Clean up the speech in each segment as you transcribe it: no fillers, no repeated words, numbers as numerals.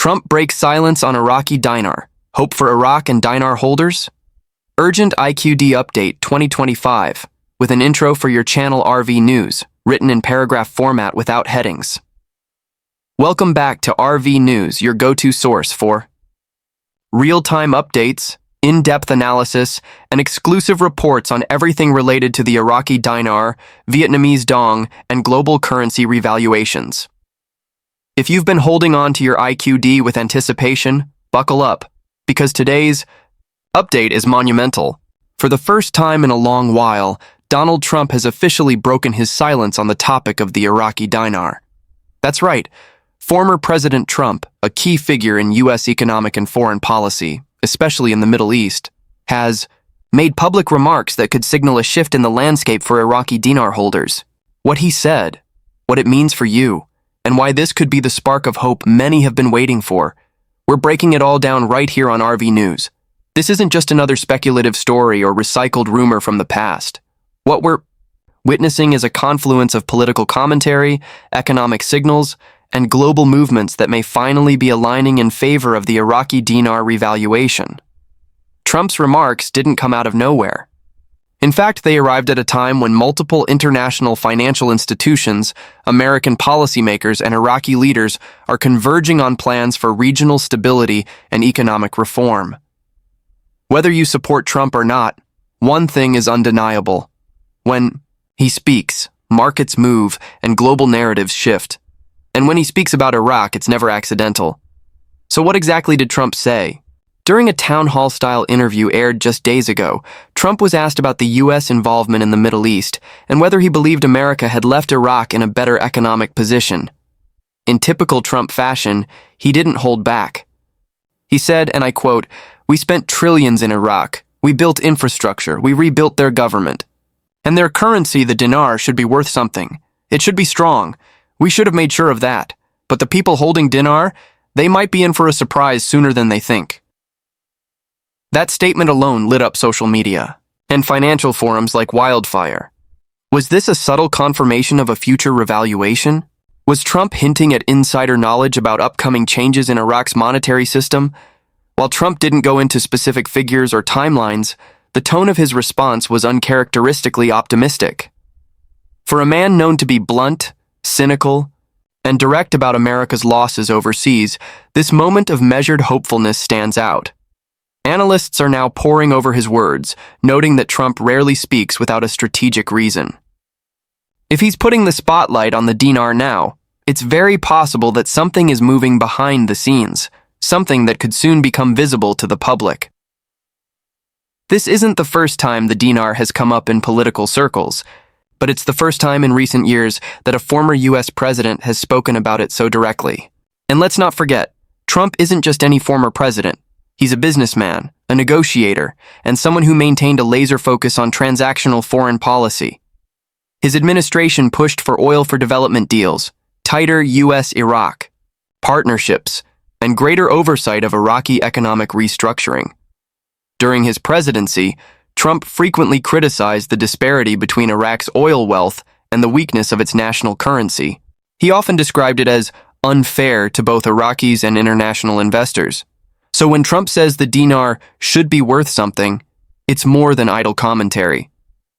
Trump breaks silence on Iraqi dinar. Hope for Iraq and dinar holders? Urgent IQD Update 2025, with an intro for your channel RV News, written in paragraph format without headings. Welcome back to RV News, your go-to source for real-time updates, in-depth analysis, and exclusive reports on everything related to the Iraqi dinar, Vietnamese Dong, and global currency revaluations. If you've been holding on to your IQD with anticipation, buckle up, because today's update is monumental. For the first time in a long while, Donald Trump has officially broken his silence on the topic of the Iraqi dinar. That's right, former President Trump, a key figure in U.S. economic and foreign policy, especially in the Middle East, has made public remarks that could signal a shift in the landscape for Iraqi dinar holders. What he said, what it means for you, and why this could be the spark of hope many have been waiting for. We're breaking it all down right here on RV News. This isn't just another speculative story or recycled rumor from the past. What we're witnessing is a confluence of political commentary, economic signals, and global movements that may finally be aligning in favor of the Iraqi dinar revaluation. Trump's remarks didn't come out of nowhere. In fact, they arrived at a time when multiple international financial institutions, American policymakers, and Iraqi leaders are converging on plans for regional stability and economic reform. Whether you support Trump or not, one thing is undeniable. When he speaks, markets move and global narratives shift. And when he speaks about Iraq, it's never accidental. So what exactly did Trump say? During a town hall-style interview aired just days ago, Trump was asked about the U.S. involvement in the Middle East and whether he believed America had left Iraq in a better economic position. In typical Trump fashion, he didn't hold back. He said, and I quote, "We spent trillions in Iraq. We built infrastructure. We rebuilt their government. And their currency, the dinar, should be worth something. It should be strong. We should have made sure of that. But the people holding dinar, they might be in for a surprise sooner than they think." That statement alone lit up social media and financial forums like wildfire. Was this a subtle confirmation of a future revaluation? Was Trump hinting at insider knowledge about upcoming changes in Iraq's monetary system? While Trump didn't go into specific figures or timelines, the tone of his response was uncharacteristically optimistic. For a man known to be blunt, cynical, and direct about America's losses overseas, this moment of measured hopefulness stands out. Analysts are now poring over his words, noting that Trump rarely speaks without a strategic reason. If he's putting the spotlight on the dinar now, it's very possible that something is moving behind the scenes, something that could soon become visible to the public. This isn't the first time the dinar has come up in political circles, but it's the first time in recent years that a former U.S. president has spoken about it so directly. And let's not forget, Trump isn't just any former president. He's a businessman, a negotiator, and someone who maintained a laser focus on transactional foreign policy. His administration pushed for oil for development deals, tighter U.S.-Iraq partnerships, and greater oversight of Iraqi economic restructuring. During his presidency, Trump frequently criticized the disparity between Iraq's oil wealth and the weakness of its national currency. He often described it as unfair to both Iraqis and international investors. So when Trump says the dinar should be worth something, it's more than idle commentary.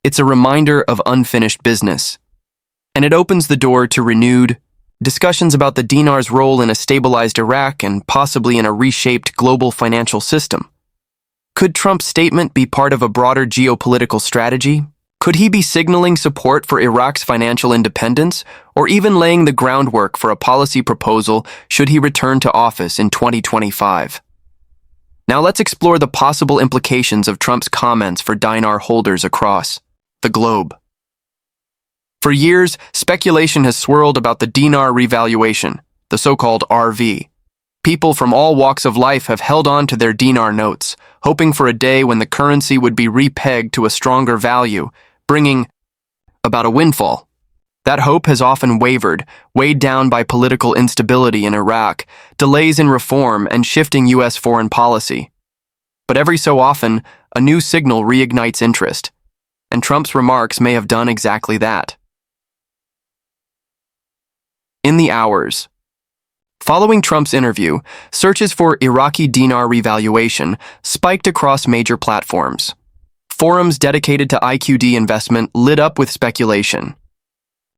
It's a reminder of unfinished business. And it opens the door to renewed discussions about the dinar's role in a stabilized Iraq and possibly in a reshaped global financial system. Could Trump's statement be part of a broader geopolitical strategy? Could he be signaling support for Iraq's financial independence, or even laying the groundwork for a policy proposal should he return to office in 2025? Now let's explore the possible implications of Trump's comments for dinar holders across the globe. For years, speculation has swirled about the dinar revaluation, the so-called RV. People from all walks of life have held on to their dinar notes, hoping for a day when the currency would be repegged to a stronger value, bringing about a windfall. That hope has often wavered, weighed down by political instability in Iraq, delays in reform, and shifting U.S. foreign policy. But every so often, a new signal reignites interest, and Trump's remarks may have done exactly that. In the hours Following Trump's interview, searches for Iraqi Dinar revaluation spiked across major platforms. Forums dedicated to IQD investment lit up with speculation.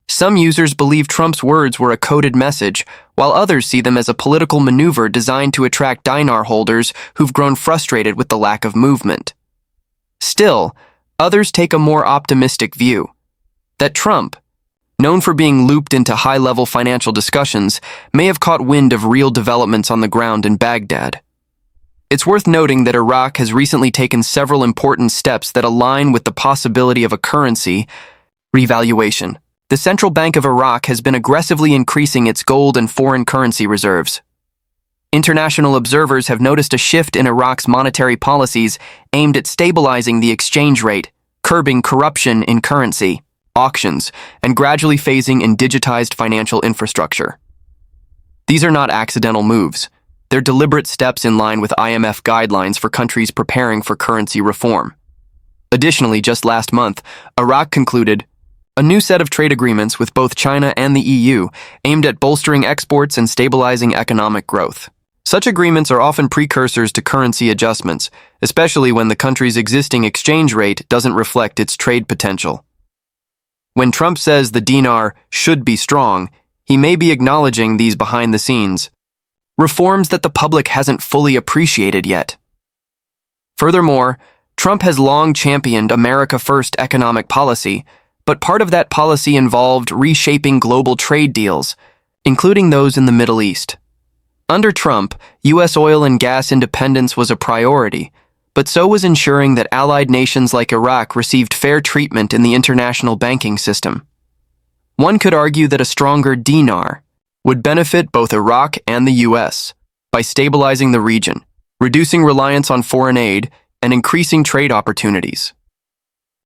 Some users believe Trump's words were a coded message, while others see them as a political maneuver designed to attract dinar holders who've grown frustrated with the lack of movement. Still, others take a more optimistic view. That Trump, known for being looped into high-level financial discussions, may have caught wind of real developments on the ground in Baghdad. It's worth noting that Iraq has recently taken several important steps that align with the possibility of a currency revaluation. The Central Bank of Iraq has been aggressively increasing its gold and foreign currency reserves. International observers have noticed a shift in Iraq's monetary policies aimed at stabilizing the exchange rate, curbing corruption in currency auctions, and gradually phasing in digitized financial infrastructure. These are not accidental moves. They're deliberate steps in line with IMF guidelines for countries preparing for currency reform. Additionally, just last month, Iraq concluded a new set of trade agreements with both China and the EU aimed at bolstering exports and stabilizing economic growth. Such agreements are often precursors to currency adjustments, especially when the country's existing exchange rate doesn't reflect its trade potential. When Trump says the dinar should be strong, he may be acknowledging these behind-the-scenes reforms that the public hasn't fully appreciated yet. Furthermore, Trump has long championed America First economic policy, but part of that policy involved reshaping global trade deals, including those in the Middle East. Under Trump, U.S. oil and gas independence was a priority, but so was ensuring that allied nations like Iraq received fair treatment in the international banking system. One could argue that a stronger dinar would benefit both Iraq and the U.S. by stabilizing the region, reducing reliance on foreign aid, and increasing trade opportunities.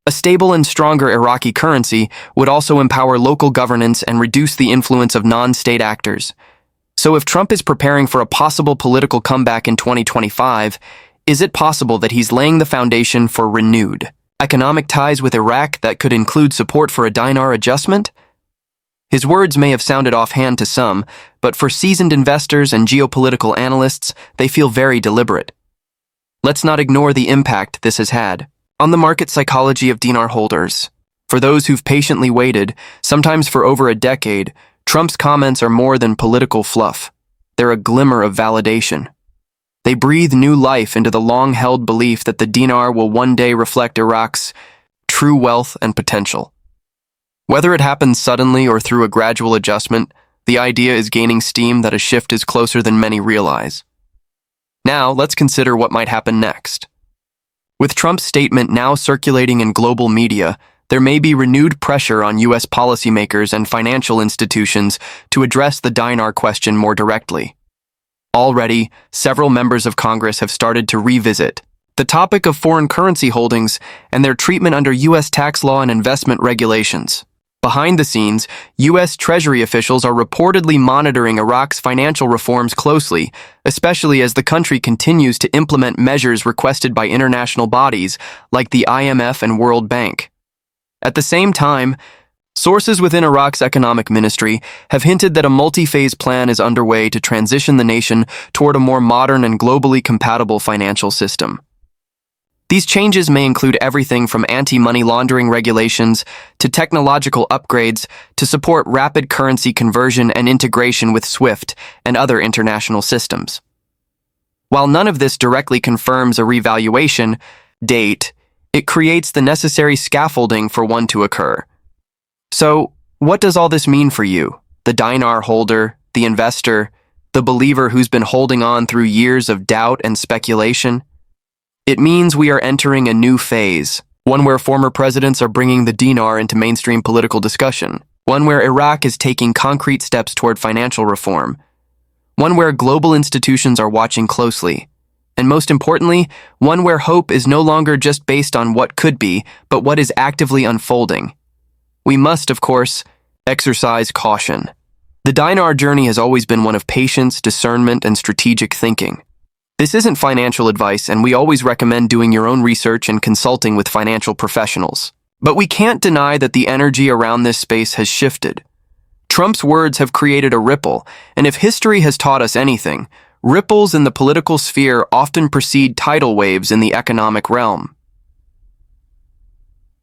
A stable and stronger Iraqi currency would also empower local governance and reduce the influence of non-state actors. So if Trump is preparing for a possible political comeback in 2025, is it possible that he's laying the foundation for renewed economic ties with Iraq that could include support for a dinar adjustment? His words may have sounded offhand to some, but for seasoned investors and geopolitical analysts, they feel very deliberate. Let's not ignore the impact this has had on the market psychology of dinar holders. For those who've patiently waited, sometimes for over a decade, Trump's comments are more than political fluff. They're a glimmer of validation. They breathe new life into the long-held belief that the dinar will one day reflect Iraq's true wealth and potential. Whether it happens suddenly or through a gradual adjustment, the idea is gaining steam that a shift is closer than many realize. Now, let's consider what might happen next. With Trump's statement now circulating in global media, there may be renewed pressure on U.S. policymakers and financial institutions to address the dinar question more directly. Already, several members of Congress have started to revisit the topic of foreign currency holdings and their treatment under U.S. tax law and investment regulations. Behind the scenes, U.S. Treasury officials are reportedly monitoring Iraq's financial reforms closely, especially as the country continues to implement measures requested by international bodies like the IMF and World Bank. At the same time, sources within Iraq's economic ministry have hinted that a multi-phase plan is underway to transition the nation toward a more modern and globally compatible financial system. These changes may include everything from anti-money laundering regulations to technological upgrades to support rapid currency conversion and integration with SWIFT and other international systems. While none of this directly confirms a revaluation date, it creates the necessary scaffolding for one to occur. So, what does all this mean for you, the dinar holder, the investor, the believer who's been holding on through years of doubt and speculation? It means we are entering a new phase, one where former presidents are bringing the dinar into mainstream political discussion, one where Iraq is taking concrete steps toward financial reform, one where global institutions are watching closely, and most importantly, one where hope is no longer just based on what could be, but what is actively unfolding. We must, of course, exercise caution. The dinar journey has always been one of patience, discernment, and strategic thinking. This isn't financial advice, and we always recommend doing your own research and consulting with financial professionals. But we can't deny that the energy around this space has shifted. Trump's words have created a ripple, and if history has taught us anything, ripples in the political sphere often precede tidal waves in the economic realm.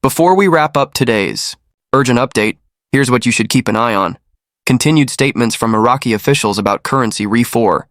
Before we wrap up today's urgent update, here's what you should keep an eye on. Continued statements from Iraqi officials about currency reform.